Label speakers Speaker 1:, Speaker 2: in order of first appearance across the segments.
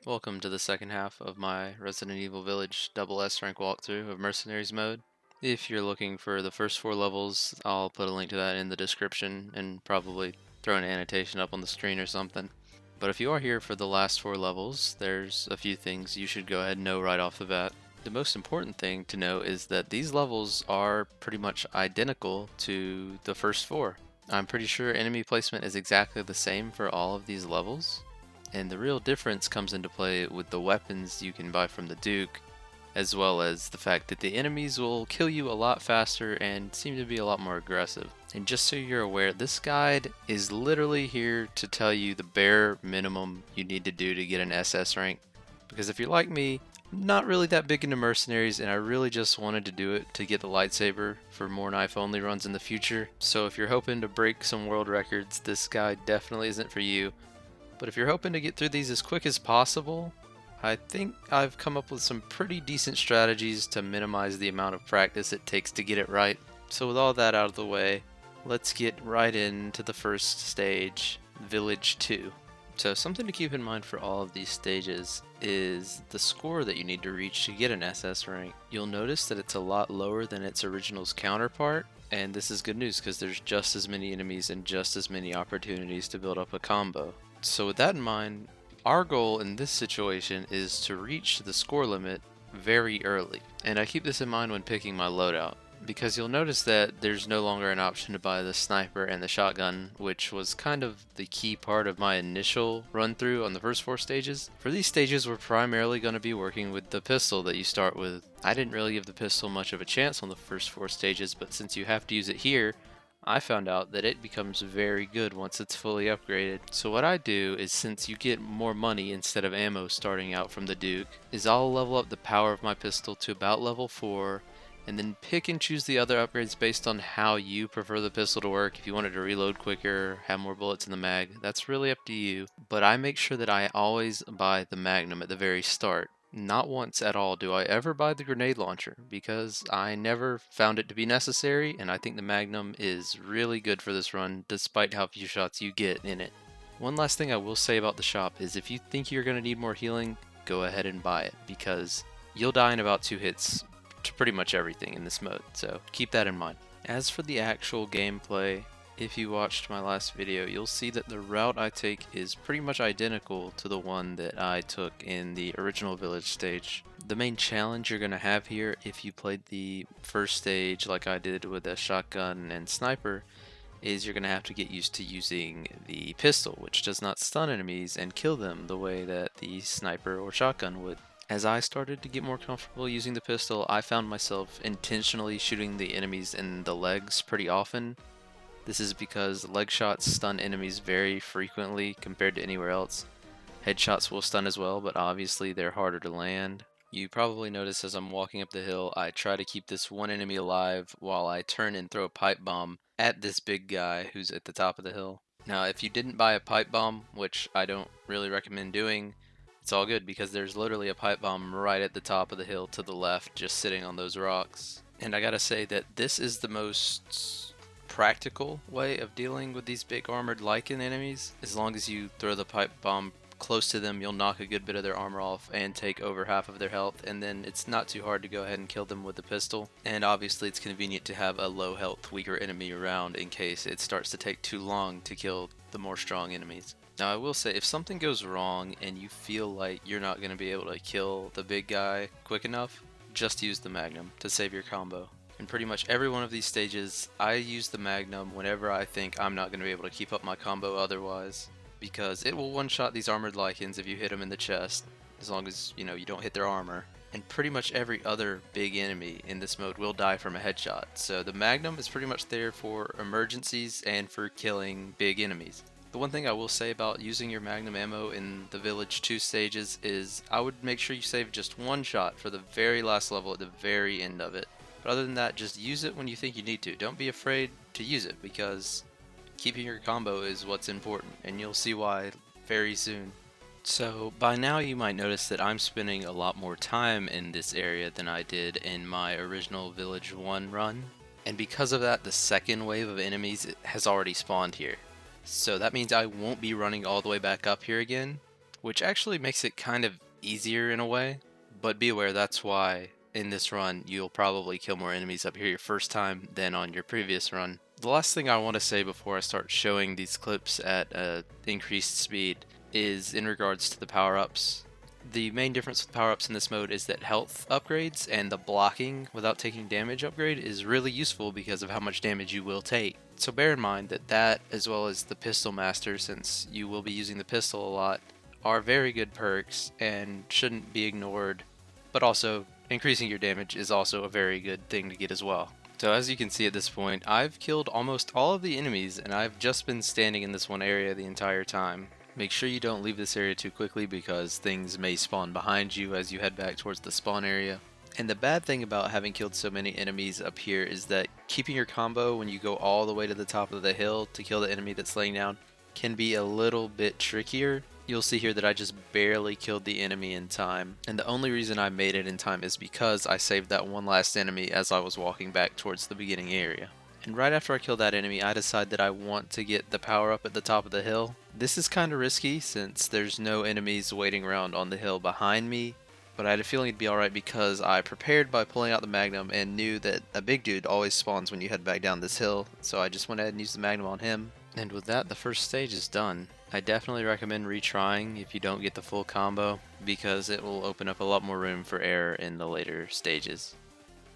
Speaker 1: Welcome to the second half of my Resident Evil Village double S rank walkthrough of Mercenaries mode. If you're looking for the first 4 levels, I'll put a link to that in the description and probably throw an annotation up on the screen or something. But if you are here for the last 4 levels, there's a few things you should go ahead and know right off the bat. The most important thing to know is that these levels are pretty much identical to the first 4. I'm pretty sure enemy placement is exactly the same for all of these levels. And the real difference comes into play with the weapons you can buy from the Duke, as well as the fact that the enemies will kill you a lot faster and seem to be a lot more aggressive. And just so you're aware, this guide is literally here to tell you the bare minimum you need to do to get an SS rank. Because if you're like me, I'm not really that big into mercenaries, and I really just wanted to do it to get the lightsaber for more knife only runs in the future. So if you're hoping to break some world records, this guide definitely isn't for you. But if you're hoping to get through these as quick as possible, I think I've come up with some pretty decent strategies to minimize the amount of practice it takes to get it right. So with all that out of the way, let's get right into the first stage, Village 2. So something to keep in mind for all of these stages is the score that you need to reach to get an SS rank. You'll notice that it's a lot lower than its original's counterpart, and this is good news because there's just as many enemies and just as many opportunities to build up a combo. So with that in mind, our goal in this situation is to reach the score limit very early. And I keep this in mind when picking my loadout, because you'll notice that there's no longer an option to buy the sniper and the shotgun, which was kind of the key part of my initial run through on the first 4 stages. For these stages, we're primarily going to be working with the pistol that you start with. I didn't really give the pistol much of a chance on the first 4 stages, but since you have to use it here, I found out that it becomes very good once it's fully upgraded. So what I do is, since you get more money instead of ammo starting out from the Duke, is I'll level up the power of my pistol to about level 4 and then pick and choose the other upgrades based on how you prefer the pistol to work. If you wanted to reload quicker, have more bullets in the mag, that's really up to you. But I make sure that I always buy the Magnum at the very start. Not once at all do I ever buy the grenade launcher, because I never found it to be necessary, and I think the Magnum is really good for this run despite how few shots you get in it. One last thing I will say about the shop is, if you think you're going to need more healing, go ahead and buy it, because you'll die in about 2 hits to pretty much everything in this mode, so keep that in mind. As for the actual gameplay, if you watched my last video, you'll see that the route I take is pretty much identical to the one that I took in the original village stage. The main challenge you're going to have here, if you played the first stage like I did with a shotgun and sniper, is you're going to have to get used to using the pistol, which does not stun enemies and kill them the way that the sniper or shotgun would. As I started to get more comfortable using the pistol, I found myself intentionally shooting the enemies in the legs pretty often. This is because leg shots stun enemies very frequently compared to anywhere else. Headshots will stun as well, but obviously they're harder to land. You probably notice as I'm walking up the hill, I try to keep this one enemy alive while I turn and throw a pipe bomb at this big guy who's at the top of the hill. Now, if you didn't buy a pipe bomb, which I don't really recommend doing, it's all good, because there's literally a pipe bomb right at the top of the hill to the left, just sitting on those rocks. And I gotta say that this is the most practical way of dealing with these big armored Lycan enemies. As long as you throw the pipe bomb close to them, you'll knock a good bit of their armor off and take over half of their health, and then it's not too hard to go ahead and kill them with the pistol. And obviously it's convenient to have a low health, weaker enemy around in case it starts to take too long to kill the more strong enemies. Now I will say, if something goes wrong and you feel like you're not going to be able to kill the big guy quick enough, just use the Magnum to save your combo. In pretty much every one of these stages, I use the Magnum whenever I think I'm not going to be able to keep up my combo otherwise, because it will one-shot these armored Lycans if you hit them in the chest, as long as, you don't hit their armor. And pretty much every other big enemy in this mode will die from a headshot, so the Magnum is pretty much there for emergencies and for killing big enemies. The one thing I will say about using your Magnum ammo in the Village 2 stages is I would make sure you save just one shot for the very last level at the very end of it. But other than that, just use it when you think you need to. Don't be afraid to use it, because keeping your combo is what's important, and you'll see why very soon. So by now you might notice that I'm spending a lot more time in this area than I did in my original Village 1 run. And because of that, the second wave of enemies has already spawned here. So that means I won't be running all the way back up here again, which actually makes it kind of easier in a way. But be aware, that's why in this run you'll probably kill more enemies up here your first time than on your previous run. The last thing I want to say before I start showing these clips at increased speed is in regards to the power-ups. The main difference with power-ups in this mode is that health upgrades and the blocking without taking damage upgrade is really useful because of how much damage you will take. So bear in mind that as well as the Pistol Master, since you will be using the pistol a lot, are very good perks and shouldn't be ignored, but also increasing your damage is also a very good thing to get as well. So as you can see at this point, I've killed almost all of the enemies and I've just been standing in this one area the entire time. Make sure you don't leave this area too quickly because things may spawn behind you as you head back towards the spawn area. And the bad thing about having killed so many enemies up here is that keeping your combo when you go all the way to the top of the hill to kill the enemy that's laying down can be a little bit trickier. You'll see here that I just barely killed the enemy in time, and the only reason I made it in time is because I saved that one last enemy as I was walking back towards the beginning area. And right after I killed that enemy, I decide that I want to get the power up at the top of the hill. This is kind of risky since there's no enemies waiting around on the hill behind me, but I had a feeling it'd be alright because I prepared by pulling out the Magnum and knew that a big dude always spawns when you head back down this hill, so I just went ahead and used the Magnum on him. And with that, the first stage is done. I definitely recommend retrying if you don't get the full combo, because it will open up a lot more room for error in the later stages.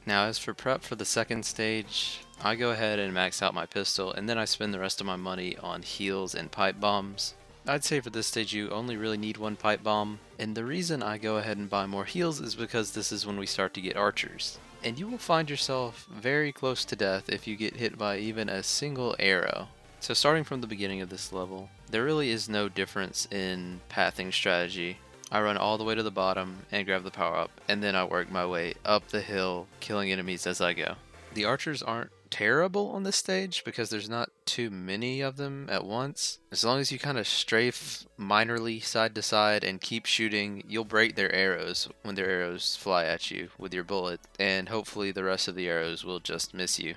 Speaker 1: Now as for prep for the second stage, I go ahead and max out my pistol, and then I spend the rest of my money on heals and pipe bombs. I'd say for this stage you only really need one pipe bomb, and the reason I go ahead and buy more heals is because this is when we start to get archers. And you will find yourself very close to death if you get hit by even a single arrow. So starting from the beginning of this level, there really is no difference in pathing strategy. I run all the way to the bottom and grab the power up, and then I work my way up the hill, killing enemies as I go. The archers aren't terrible on this stage because there's not too many of them at once. As long as you kind of strafe minorly side to side and keep shooting, you'll break their arrows when their arrows fly at you with your bullet, and hopefully the rest of the arrows will just miss you.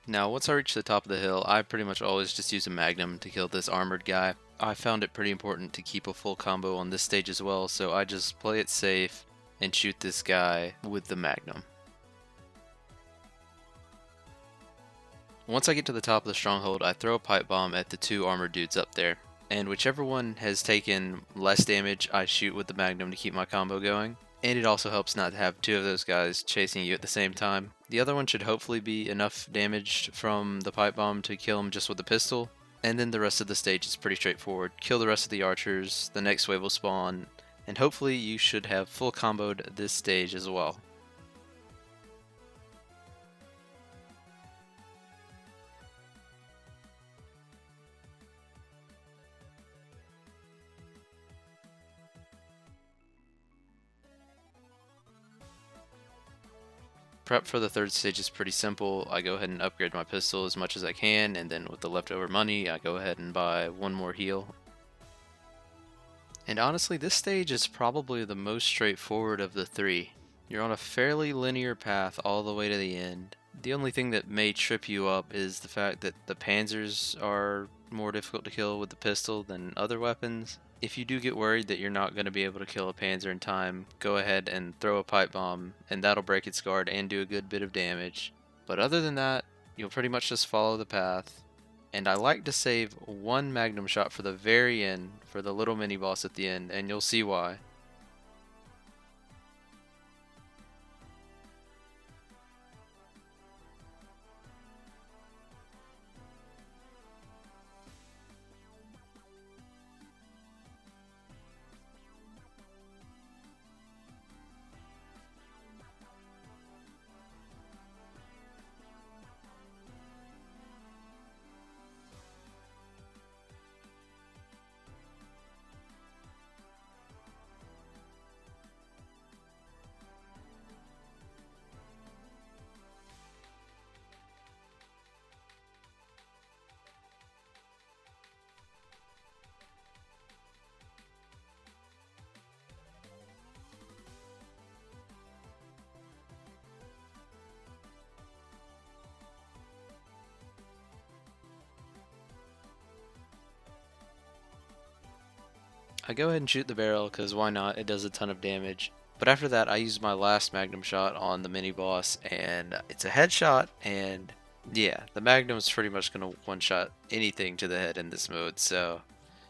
Speaker 1: Now, once I reach the top of the hill, I pretty much always just use a Magnum to kill this armored guy. I found it pretty important to keep a full combo on this stage as well, so I just play it safe and shoot this guy with the Magnum. Once I get to the top of the stronghold, I throw a pipe bomb at the two armored dudes up there, and whichever one has taken less damage, I shoot with the Magnum to keep my combo going. And it also helps not to have two of those guys chasing you at the same time. The other one should hopefully be enough damaged from the pipe bomb to kill him just with the pistol. And then the rest of the stage is pretty straightforward. Kill the rest of the archers, the next wave will spawn, and hopefully you should have full comboed this stage as well. Prep for the third stage is pretty simple. I go ahead and upgrade my pistol as much as I can, and then with the leftover money I go ahead and buy one more heal. And honestly, this stage is probably the most straightforward of the three. You're on a fairly linear path all the way to the end. The only thing that may trip you up is the fact that the panzers are more difficult to kill with the pistol than other weapons. If you do get worried that you're not going to be able to kill a panzer in time, go ahead and throw a pipe bomb, and that'll break its guard and do a good bit of damage. But other than that, you'll pretty much just follow the path. And I like to save one magnum shot for the very end, for the little mini boss at the end, and you'll see why. I go ahead and shoot the barrel because why not? It does a ton of damage. But after that, I use my last magnum shot on the mini boss, and it's a headshot. And yeah, the magnum is pretty much going to one-shot anything to the head in this mode, so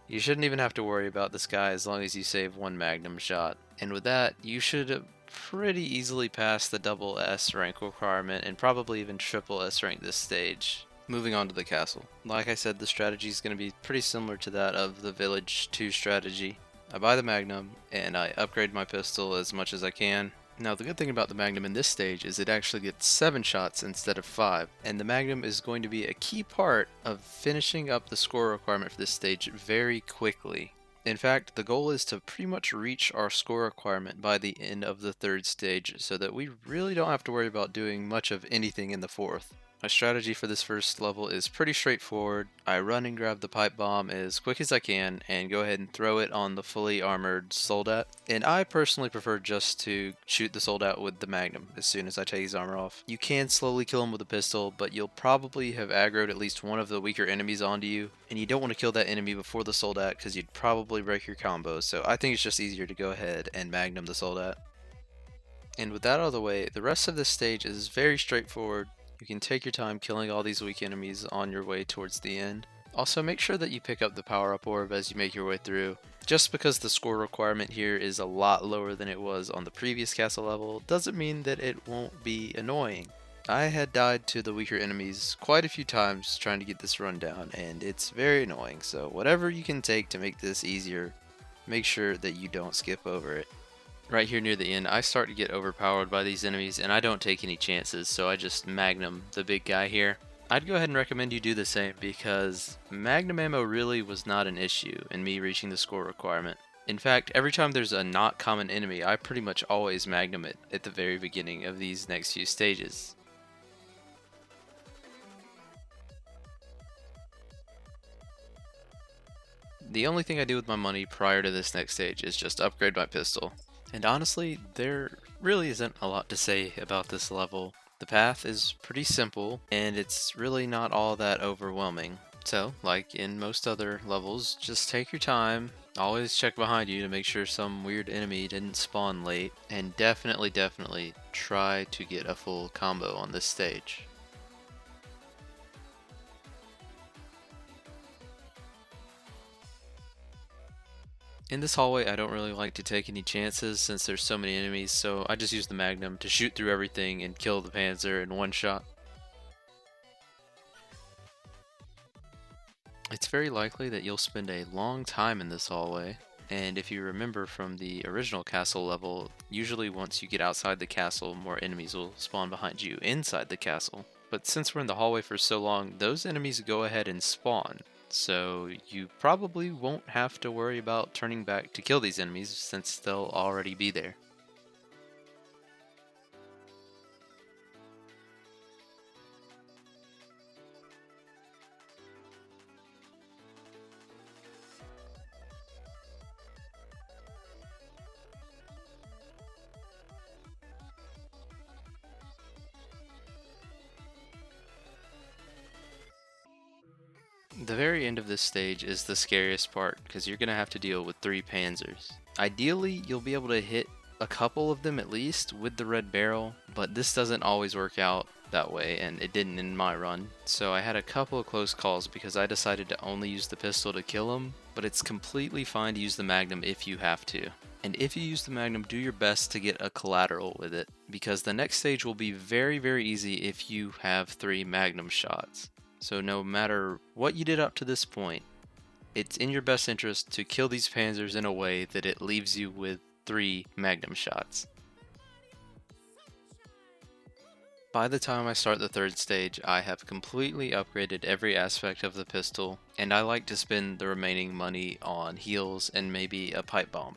Speaker 1: you shouldn't even have to worry about this guy as long as you save one magnum shot. And with that, you should pretty easily pass the double S rank requirement and probably even triple S rank this stage. Moving on to the castle. Like I said, the strategy is going to be pretty similar to that of the Village 2 strategy. I buy the Magnum and I upgrade my pistol as much as I can. Now the good thing about the Magnum in this stage is it actually gets 7 shots instead of 5, and the Magnum is going to be a key part of finishing up the score requirement for this stage very quickly. In fact, the goal is to pretty much reach our score requirement by the end of the 3rd stage so that we really don't have to worry about doing much of anything in the 4th. My strategy for this first level is pretty straightforward. I run and grab the pipe bomb as quick as I can and go ahead and throw it on the fully armored soldat. And I personally prefer just to shoot the soldat with the magnum as soon as I take his armor off. You can slowly kill him with a pistol, but you'll probably have aggroed at least one of the weaker enemies onto you, and you don't want to kill that enemy before the soldat because you'd probably break your combo. So I think it's just easier to go ahead and magnum the soldat. And with that out of the way, the rest of this stage is very straightforward. You can take your time killing all these weak enemies on your way towards the end. Also, make sure that you pick up the power-up orb as you make your way through. Just because the score requirement here is a lot lower than it was on the previous castle level doesn't mean that it won't be annoying. I had died to the weaker enemies quite a few times trying to get this run down, and it's very annoying, so whatever you can take to make this easier, make sure that you don't skip over it. Right here near the end, I start to get overpowered by these enemies, and I don't take any chances, so I just magnum the big guy here. I'd go ahead and recommend you do the same because magnum ammo really was not an issue in me reaching the score requirement. In fact, every time there's a not common enemy, I pretty much always magnum it at the very beginning of these next few stages. The only thing I do with my money prior to this next stage is just upgrade my pistol. And honestly, there really isn't a lot to say about this level. The path is pretty simple, and it's really not all that overwhelming. So, like in most other levels, just take your time, always check behind you to make sure some weird enemy didn't spawn late, and definitely try to get a full combo on this stage. In this hallway, I don't really like to take any chances since there's so many enemies, so I just use the Magnum to shoot through everything and kill the Panzer in one shot. It's very likely that you'll spend a long time in this hallway, and if you remember from the original castle level, usually once you get outside the castle, more enemies will spawn behind you inside the castle. But since we're in the hallway for so long, those enemies go ahead and spawn. So you probably won't have to worry about turning back to kill these enemies since they'll already be there. The very end of this stage is the scariest part because you're going to have to deal with 3 Panzers. Ideally, you'll be able to hit a couple of them at least with the red barrel, but this doesn't always work out that way, and it didn't in my run. So I had a couple of close calls because I decided to only use the pistol to kill them, but it's completely fine to use the Magnum if you have to. And if you use the Magnum, do your best to get a collateral with it, because the next stage will be very easy if you have 3 Magnum shots. So no matter what you did up to this point, it's in your best interest to kill these Panzers in a way that it leaves you with 3 Magnum shots. By the time I start the 3rd stage, I have completely upgraded every aspect of the pistol, and I like to spend the remaining money on heals and maybe a pipe bomb.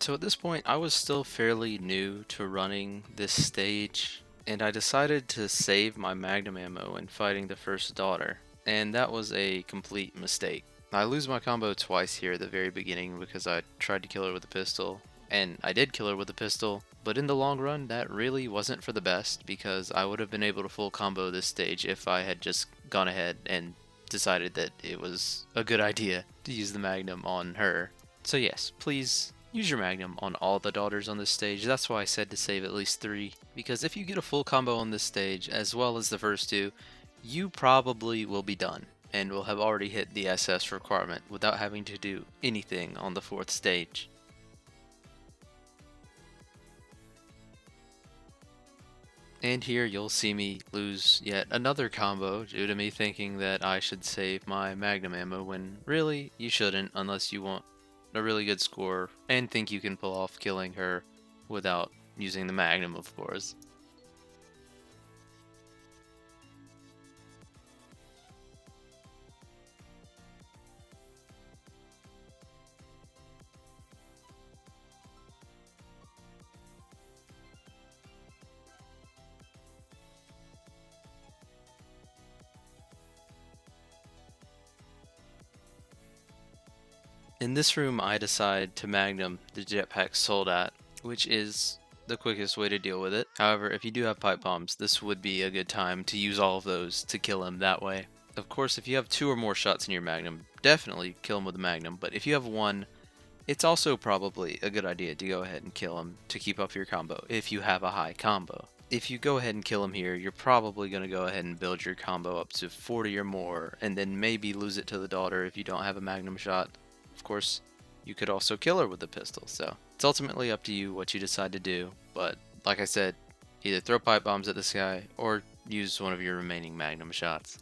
Speaker 1: So at this point, I was still fairly new to running this stage, and I decided to save my magnum ammo in fighting the first daughter, and that was a complete mistake. I lose my combo twice here at the very beginning because I tried to kill her with a pistol, and I did kill her with a pistol, but in the long run that really wasn't for the best because I would have been able to full combo this stage if I had just gone ahead and decided that it was a good idea to use the Magnum on her. So yes, please use your Magnum on all the daughters on this stage. That's why I said to save at least 3, because if you get a full combo on this stage as well as the first 2, you probably will be done and will have already hit the SS requirement without having to do anything on the 4th stage. And here you'll see me lose yet another combo due to me thinking that I should save my Magnum ammo when really you shouldn't unless you want a really good score and think you can pull off killing her without using the Magnum, of course. In this room, I decide to Magnum the jetpack sold at, which is the quickest way to deal with it. However, if you do have pipe bombs, this would be a good time to use all of those to kill him that way. Of course, if you have 2 or more shots in your Magnum, definitely kill him with the Magnum, but if you have 1, it's also probably a good idea to go ahead and kill him to keep up your combo if you have a high combo. If you go ahead and kill him here, you're probably going to go ahead and build your combo up to 40 or more, and then maybe lose it to the daughter if you don't have a Magnum shot. Of course, you could also kill her with the pistol, so it's ultimately up to you what you decide to do, but like I said, either throw pipe bombs at this guy or use one of your remaining Magnum shots.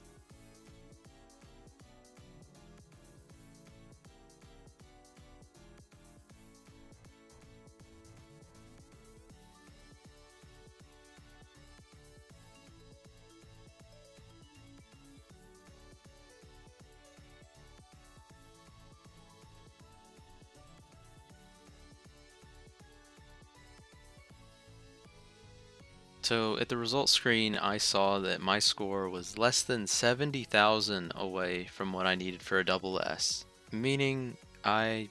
Speaker 1: So at the results screen, I saw that my score was less than 70,000 away from what I needed for a double S, meaning I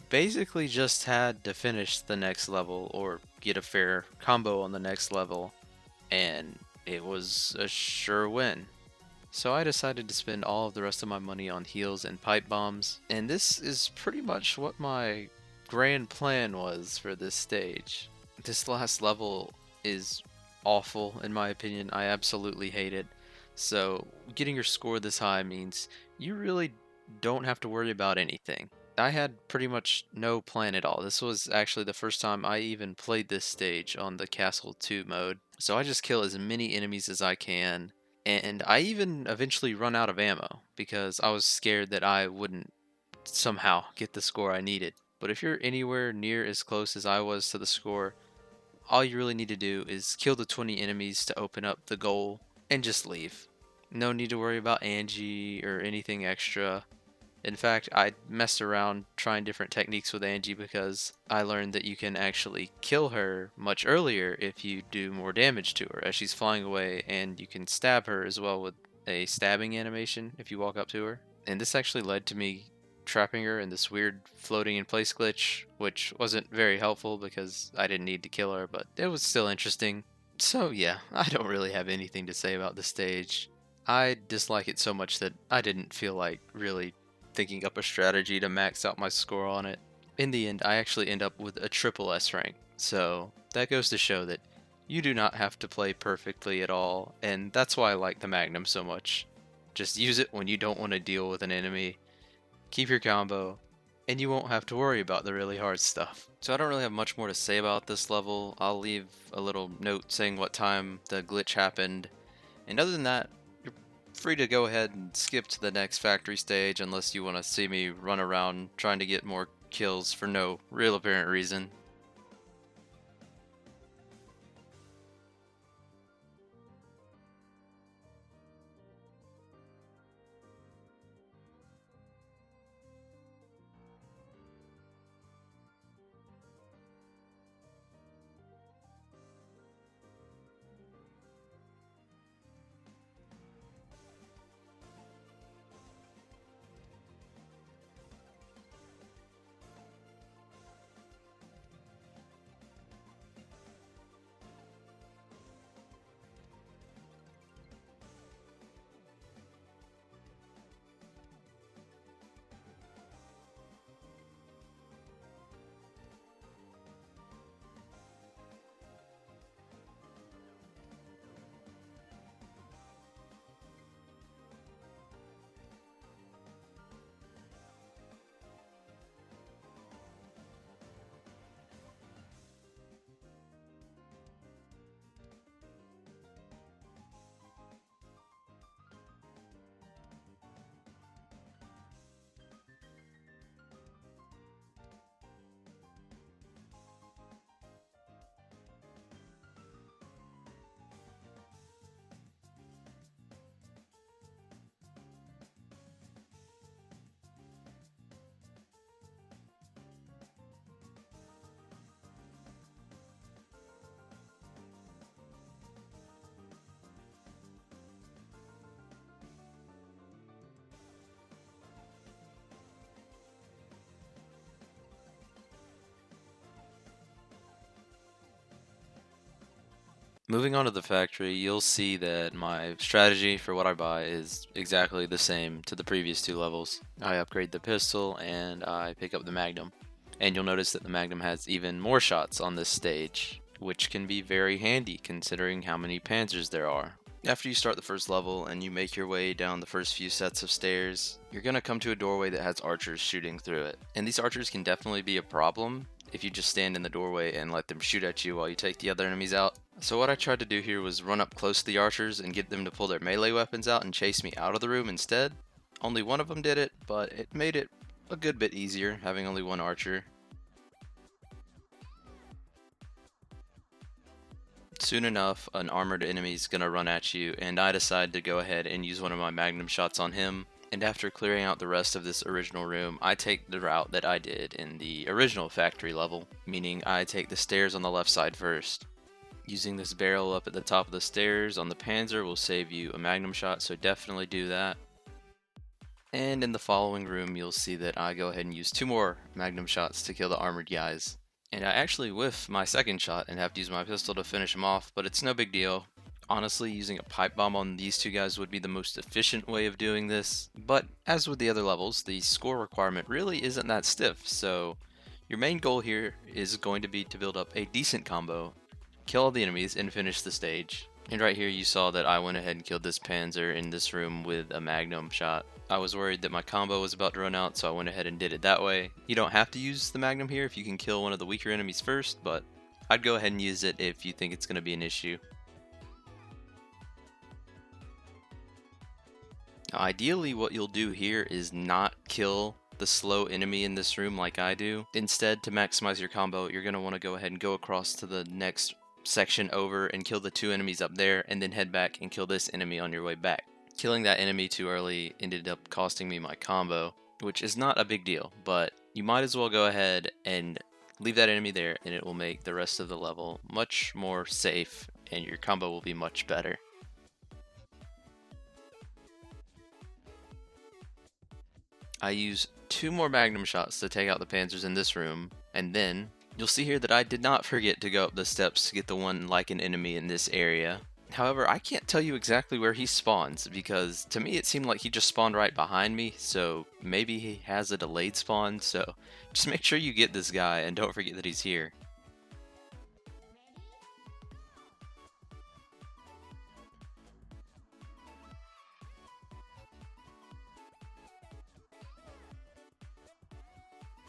Speaker 1: basically just had to finish the next level or get a fair combo on the next level, and it was a sure win. So I decided to spend all of the rest of my money on heals and pipe bombs, and this is pretty much what my grand plan was for this stage. This last level is awful in my opinion. I absolutely hate it. So getting your score this high means you really don't have to worry about anything. I had pretty much no plan at all. This was actually the first time I even played this stage on the Castle 2 mode. So I just kill as many enemies as I can, and I even eventually run out of ammo because I was scared that I wouldn't somehow get the score I needed. But if you're anywhere near as close as I was to the score, all you really need to do is kill the 20 enemies to open up the goal and just leave. No need to worry about Angie or anything extra. In fact, I messed around trying different techniques with Angie because I learned that you can actually kill her much earlier if you do more damage to her as she's flying away, and you can stab her as well with a stabbing animation if you walk up to her. And this actually led to me trapping her in this weird floating in place glitch, which wasn't very helpful because I didn't need to kill her, but it was still interesting. So yeah, I don't really have anything to say about the stage. I dislike it so much that I didn't feel like really thinking up a strategy to max out my score on it. In the end, I actually end up with a triple S rank, so that goes to show that you do not have to play perfectly at all, and that's why I like the Magnum so much. Just use it when you don't want to deal with an enemy, keep your combo, and you won't have to worry about the really hard stuff. So I don't really have much more to say about this level. I'll leave a little note saying what time the glitch happened, and other than that, you're free to go ahead and skip to the next factory stage unless you want to see me run around trying to get more kills for no real apparent reason. Moving on to the factory, you'll see that my strategy for what I buy is exactly the same to the previous two levels. I upgrade the pistol and I pick up the Magnum. And you'll notice that the Magnum has even more shots on this stage, which can be very handy considering how many panzers there are. After you start the first level and you make your way down the first few sets of stairs, you're going to come to a doorway that has archers shooting through it. And these archers can definitely be a problem if you just stand in the doorway and let them shoot at you while you take the other enemies out. So what I tried to do here was run up close to the archers and get them to pull their melee weapons out and chase me out of the room instead. Only one of them did it, but it made it a good bit easier having only one archer. Soon enough, an armored enemy is gonna run at you, and I decide to go ahead and use one of my magnum shots on him. And after clearing out the rest of this original room, I take the route that I did in the original factory level, meaning I take the stairs on the left side first. Using this barrel up at the top of the stairs on the Panzer will save you a magnum shot, so definitely do that. And in the following room, you'll see that I go ahead and use 2 more magnum shots to kill the armored guys. And I actually whiff my second shot and have to use my pistol to finish him off, but it's no big deal. Honestly, using a pipe bomb on these 2 guys would be the most efficient way of doing this, but as with the other levels, the score requirement really isn't that stiff, so your main goal here is going to be to build up a decent combo, kill all the enemies, and finish the stage. And right here you saw that I went ahead and killed this Panzer in this room with a magnum shot. I was worried that my combo was about to run out, so I went ahead and did it that way. You don't have to use the magnum here if you can kill one of the weaker enemies first, but I'd go ahead and use it if you think it's going to be an issue. Now, ideally what you'll do here is not kill the slow enemy in this room like I do. Instead, to maximize your combo, you're going to want to go ahead and go across to the next section over and kill the 2 enemies up there, and then head back and kill this enemy on your way back. Killing that enemy too early ended up costing me my combo, which is not a big deal, but you might as well go ahead and leave that enemy there, and it will make the rest of the level much more safe and your combo will be much better. I use 2 more magnum shots to take out the panzers in this room, and then you'll see here that I did not forget to go up the steps to get the one like an enemy in this area. However, I can't tell you exactly where he spawns, because to me it seemed like he just spawned right behind me, so maybe he has a delayed spawn, so just make sure you get this guy and don't forget that he's here.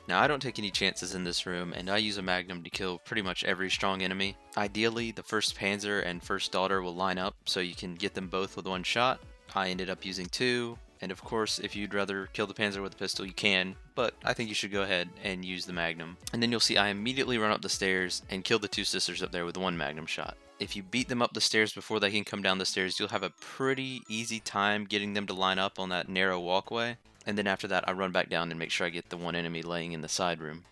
Speaker 1: Now I don't take any chances in this room, and I use a magnum to kill pretty much every strong enemy. Ideally, the first Panzer and first Daughter will line up so you can get them both with 1 shot. I ended up using 2, and of course if you'd rather kill the Panzer with a pistol you can, but I think you should go ahead and use the magnum. And then you'll see I immediately run up the stairs and kill the 2 sisters up there with 1 magnum shot. If you beat them up the stairs before they can come down the stairs, you'll have a pretty easy time getting them to line up on that narrow walkway. And then after that, I run back down and make sure I get the 1 enemy laying in the side room.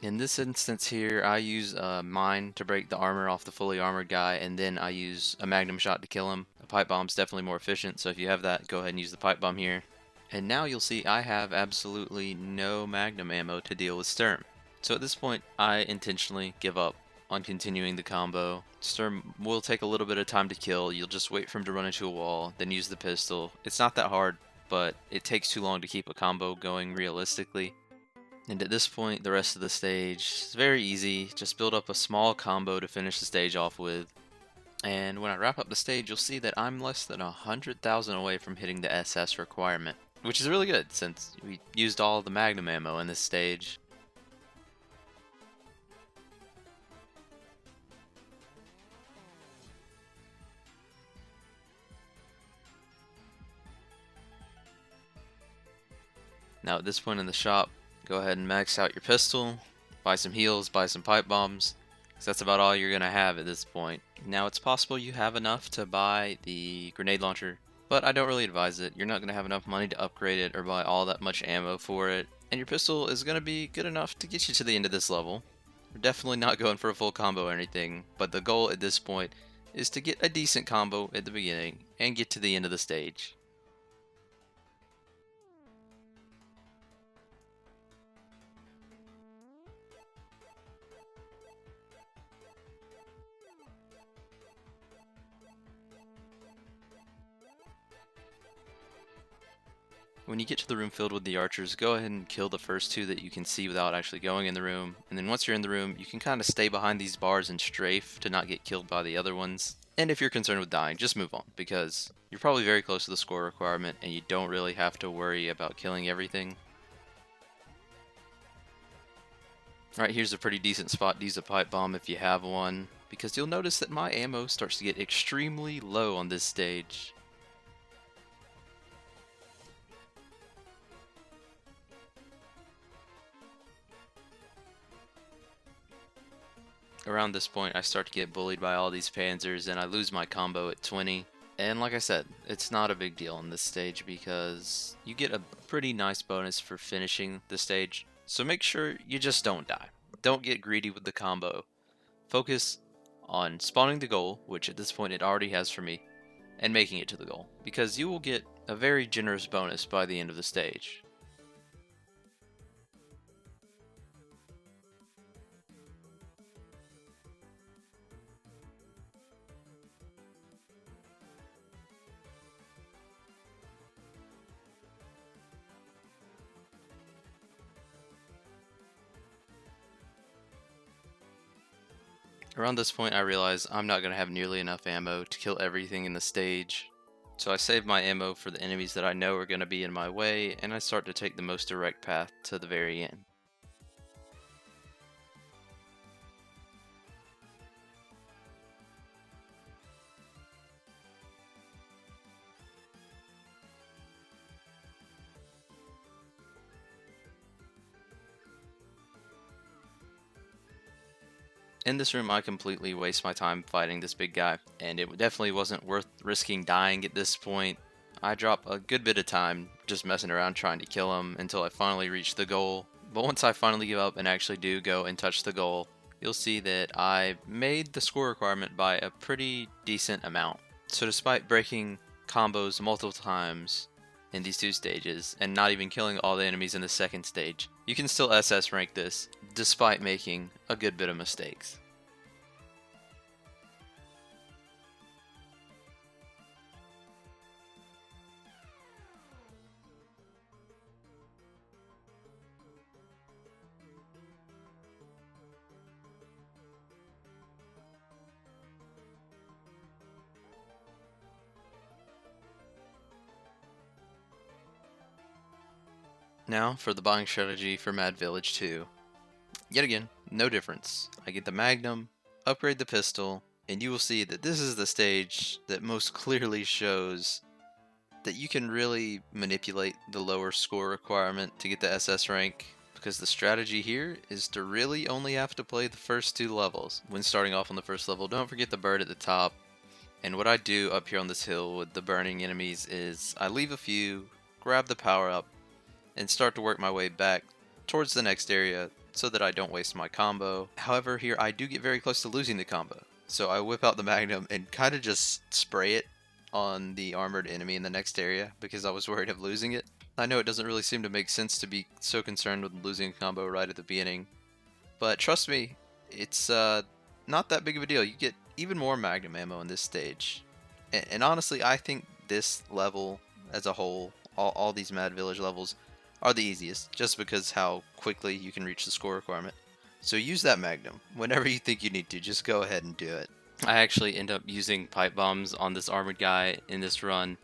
Speaker 1: In this instance here, I use a mine to break the armor off the fully armored guy, and then I use a magnum shot to kill him. A pipe bomb's definitely more efficient, so if you have that, go ahead and use the pipe bomb here. And now you'll see I have absolutely no magnum ammo to deal with Sturm. So at this point, I intentionally give up on continuing the combo. Sturm will take a little bit of time to kill. You'll just wait for him to run into a wall, then use the pistol. It's not that hard, but it takes too long to keep a combo going realistically. And at this point, the rest of the stage is very easy. Just build up a small combo to finish the stage off with. And when I wrap up the stage, you'll see that I'm less than 100,000 away from hitting the SS requirement, which is really good since we used all the magnum ammo in this stage. Now at this point in the shop, go ahead and max out your pistol, buy some heals, buy some pipe bombs, because that's about all you're going to have at this point. Now it's possible you have enough to buy the grenade launcher, but I don't really advise it. You're not going to have enough money to upgrade it or buy all that much ammo for it, and your pistol is going to be good enough to get you to the end of this level. We're definitely not going for a full combo or anything, but the goal at this point is to get a decent combo at the beginning and get to the end of the stage. When you get to the room filled with the archers, go ahead and kill the first two that you can see without actually going in the room. And then once you're in the room, you can kind of stay behind these bars and strafe to not get killed by the other ones. And if you're concerned with dying, just move on, because you're probably very close to the score requirement and you don't really have to worry about killing everything. Alright, here's a pretty decent spot to use a pipe bomb if you have one, because you'll notice that my ammo starts to get extremely low on this stage. Around this point, I start to get bullied by all these panzers and I lose my combo at 20. And like I said, it's not a big deal on this stage because you get a pretty nice bonus for finishing the stage. So make sure you just don't die. Don't get greedy with the combo. Focus on spawning the goal, which at this point it already has for me, and making it to the goal, because you will get a very generous bonus by the end of the stage. Around this point I realize I'm not going to have nearly enough ammo to kill everything in the stage, so I save my ammo for the enemies that I know are going to be in my way, and I start to take the most direct path to the very end. In this room, I completely waste my time fighting this big guy, and it definitely wasn't worth risking dying at this point. I drop a good bit of time just messing around trying to kill him until I finally reach the goal. But once I finally give up and actually do go and touch the goal, you'll see that I made the score requirement by a pretty decent amount. So despite breaking combos multiple times in these two stages, and not even killing all the enemies in the second stage, you can still SS rank this, despite making a good bit of mistakes. Now for the buying strategy for Mad Village 2. Yet again, no difference. I get the Magnum, upgrade the pistol, and you will see that this is the stage that most clearly shows that you can really manipulate the lower score requirement to get the SS rank, because the strategy here is to really only have to play the first two levels. When starting off on the first level, don't forget the bird at the top, and what I do up here on this hill with the burning enemies is I leave a few, grab the power up, and start to work my way back towards the next area so that I don't waste my combo. However, here I do get very close to losing the combo, so I whip out the Magnum and kind of just spray it on the armored enemy in the next area because I was worried of losing it. I know it doesn't really seem to make sense to be so concerned with losing a combo right at the beginning, but trust me, it's not that big of a deal. You get even more Magnum ammo in this stage. And honestly, I think this level as a whole, all these Mad Village levels, are the easiest, just because how quickly you can reach the score requirement. So use that Magnum. Whenever you think you need to, just go ahead and do it. I actually end up using pipe bombs on this armored guy in this run,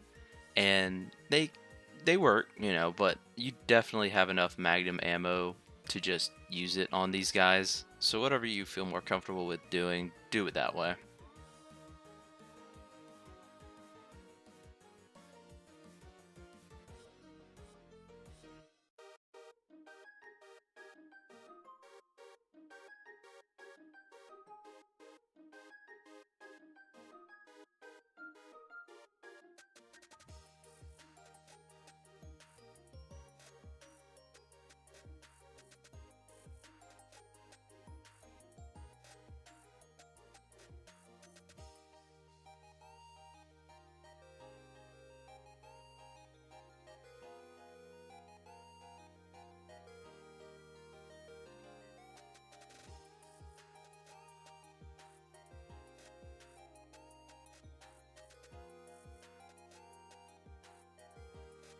Speaker 1: and they work, you know, but you definitely have enough Magnum ammo to just use it on these guys. So whatever you feel more comfortable with doing, do it that way.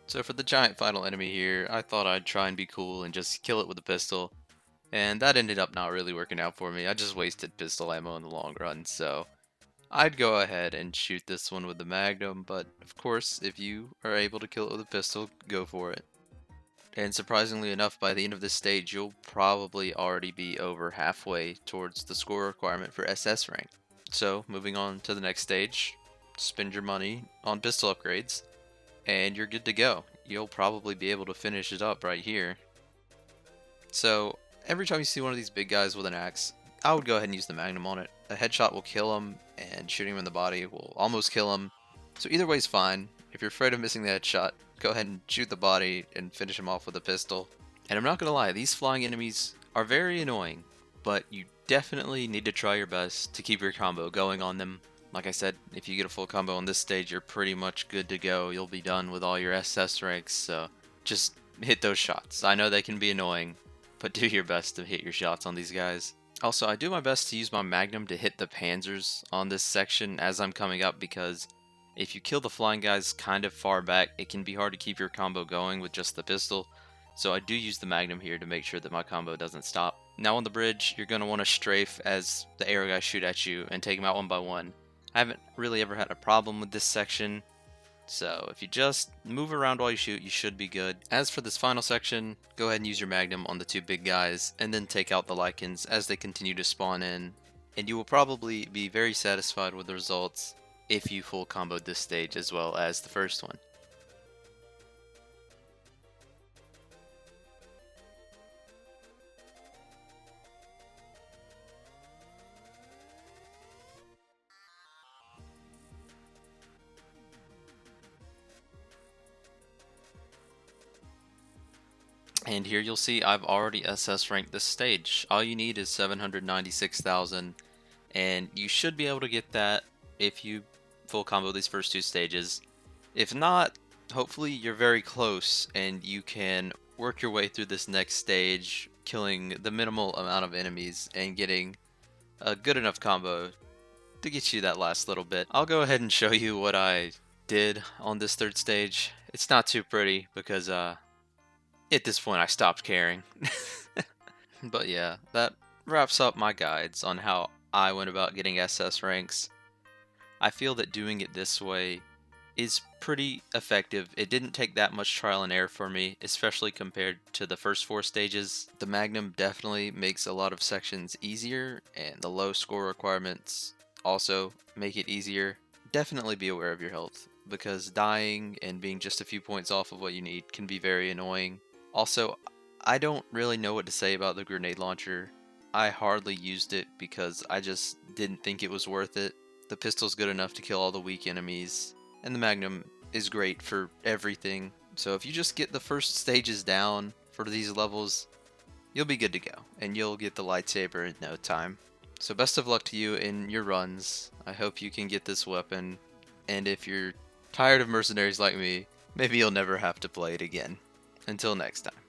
Speaker 1: So for the giant final enemy here, I thought I'd try and be cool and just kill it with a pistol, and that ended up not really working out for me. I just wasted pistol ammo in the long run, so I'd go ahead and shoot this one with the Magnum, but of course, if you are able to kill it with a pistol, go for it. And surprisingly enough, by the end of this stage, you'll probably already be over halfway towards the score requirement for SS rank. So, moving on to the next stage, spend your money on pistol upgrades, and you're good to go. You'll probably be able to finish it up right here. So, every time you see one of these big guys with an axe, I would go ahead and use the Magnum on it. A headshot will kill him, and shooting him in the body will almost kill him. So either way is fine. If you're afraid of missing the headshot, go ahead and shoot the body and finish him off with a pistol. And I'm not gonna lie, these flying enemies are very annoying, but you definitely need to try your best to keep your combo going on them. Like I said, if you get a full combo on this stage, you're pretty much good to go. You'll be done with all your SS ranks, so just hit those shots. I know they can be annoying, but do your best to hit your shots on these guys. Also, I do my best to use my Magnum to hit the Panzers on this section as I'm coming up, because if you kill the flying guys kind of far back, it can be hard to keep your combo going with just the pistol. So I do use the Magnum here to make sure that my combo doesn't stop. Now on the bridge, you're going to want to strafe as the arrow guys shoot at you and take them out one by one. I haven't really ever had a problem with this section, so if you just move around while you shoot, you should be good. As for this final section, go ahead and use your Magnum on the two big guys, and then take out the Lycans as they continue to spawn in, and you will probably be very satisfied with the results if you full comboed this stage as well as the first one. And here you'll see I've already SS ranked this stage. All you need is 796,000, and you should be able to get that if you full combo these first two stages. If not, hopefully you're very close and you can work your way through this next stage, killing the minimal amount of enemies and getting a good enough combo to get you that last little bit. I'll go ahead and show you what I did on this third stage. It's not too pretty because at this point I stopped caring. But yeah, that wraps up my guides on how I went about getting SS ranks. I feel that doing it this way is pretty effective. It didn't take that much trial and error for me, especially compared to the first four stages. The Magnum definitely makes a lot of sections easier, and the low score requirements also make it easier. Definitely be aware of your health, because dying and being just a few points off of what you need can be very annoying. Also, I don't really know what to say about the grenade launcher. I hardly used it because I just didn't think it was worth it. The pistol's good enough to kill all the weak enemies, and the Magnum is great for everything. So if you just get the first stages down for these levels, you'll be good to go, and you'll get the lightsaber in no time. So best of luck to you in your runs. I hope you can get this weapon, and if you're tired of mercenaries like me, maybe you'll never have to play it again. Until next time.